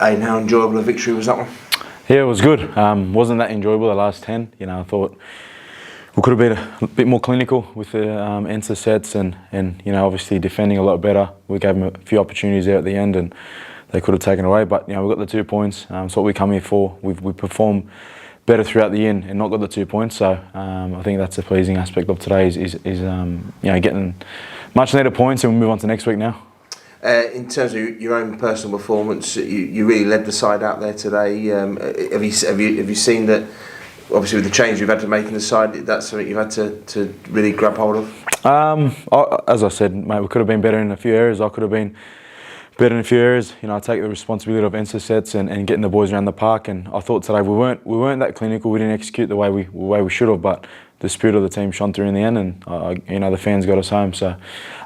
And how enjoyable a victory was that one? Yeah, it was good. Wasn't that enjoyable the last 10. I thought we could have been a bit more clinical with the answer sets and obviously defending a lot better. We gave them a few opportunities there at the end and they could have taken away. But we got the 2 points. It's what we come here for. We performed better throughout the year and not got the 2 points. So I think that's a pleasing aspect of today is getting much needed points, and we'll move on to next week now. In terms of your own personal performance, you really led the side out there today. Have you seen that? Obviously, with the change you've had to make in the side, that's something you've had to really grab hold of. As I said, mate, we could have been better in a few areas. I could have been better in a few areas. I take the responsibility of answer sets and getting the boys around the park. And I thought today we weren't that clinical. We didn't execute the way we should have, but the spirit of the team shone through in the end, and the fans got us home. So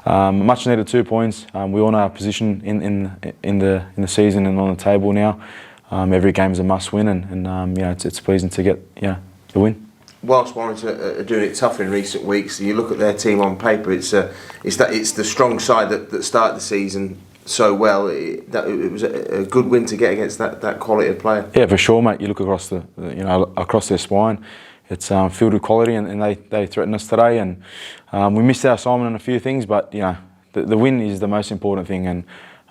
much needed 2 points. We all know our position in the season and on the table now. Every game is a must-win, and it's pleasing to get the win. Whilst Warrington are doing it tougher in recent weeks, you look at their team on paper. It's the strong side that started the season so well. It was a good win to get against that quality of player. Yeah, for sure, mate. You look across across their spine. It's filled with quality, and they threatened us today. And we missed our assignment on a few things, but the win is the most important thing. And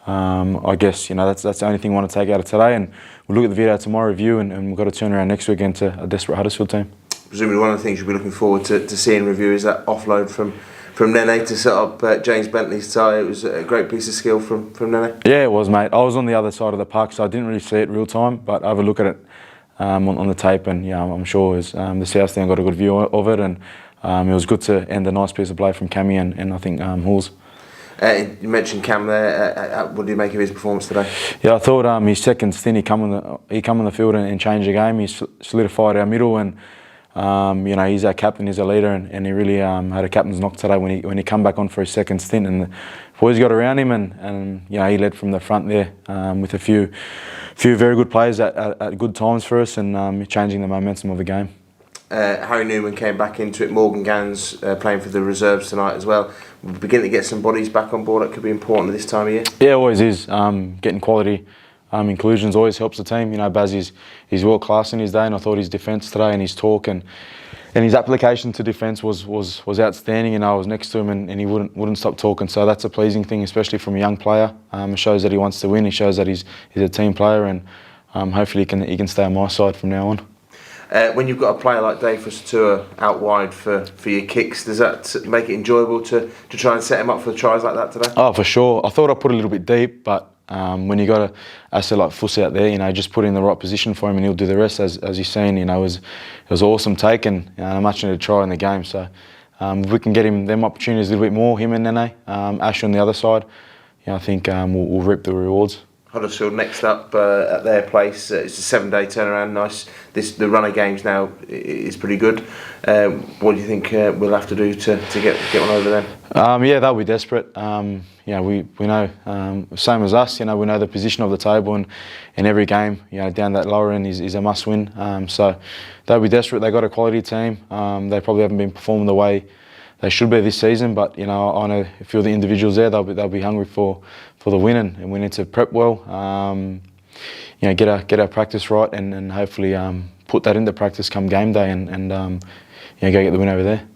I guess that's the only thing I want to take out of today. And we'll look at the video tomorrow, review, and we've got to turn around next week against a desperate Huddersfield team. Presumably, one of the things you'll be looking forward to seeing review is that offload from Nene to set up James Bentley's tie. It was a great piece of skill from Nene. Yeah, it was, mate. I was on the other side of the park, so I didn't really see it real time, but I have a look at it on the tape, and I'm sure the South Stand got a good view of it, and it was good to end a nice piece of play from Cammy and I think Halls. You mentioned Cam there. What do you make of his performance today? Yeah, I thought his second stint, he come on the field and changed the game. He solidified our middle, and he's our captain, he's our leader, and he really had a captain's knock today when he come back on for his second stint, and the boys got around him, and he led from the front there with a few very good plays at good times for us, and changing the momentum of the game. Harry Newman came back into it. Morgan Gans playing for the reserves tonight as well. We're beginning to get some bodies back on board. That could be important at this time of year. Yeah, it always is. Getting quality inclusions always helps the team. Baz he's world class in his day, and I thought his defence today and his talk and his application to defence was outstanding. I was next to him and he wouldn't stop talking. So that's a pleasing thing, especially from a young player. It shows that he wants to win. It shows that he's a team player, and hopefully he can stay on my side from now on. When you've got a player like Dave Fusatua out wide for your kicks, does that make it enjoyable to try and set him up for tries like that today? Oh, for sure. I thought I put a little bit deep, but when you got an asset like Fuss out there, just put in the right position for him and he'll do the rest. As you've seen, it was an awesome take and a much needed try in the game. So if we can get him them opportunities a little bit more, him and Nene, Ash on the other side, I think we'll reap the rewards. Huddersfield next up at their place. It's a 7-day turnaround. Nice. The run of games now is pretty good. What do you think we'll have to do to get one over them? Yeah, they'll be desperate. We know, same as us. We know the position of the table, and in every game, down that lower end is a must-win. So they'll be desperate. They got a quality team. They probably haven't been performing the way they should be this season, but I know a few of the individuals there, they'll be hungry for the win, and we need to prep well. Get our practice right, and hopefully put that into practice come game day, and go get the win over there.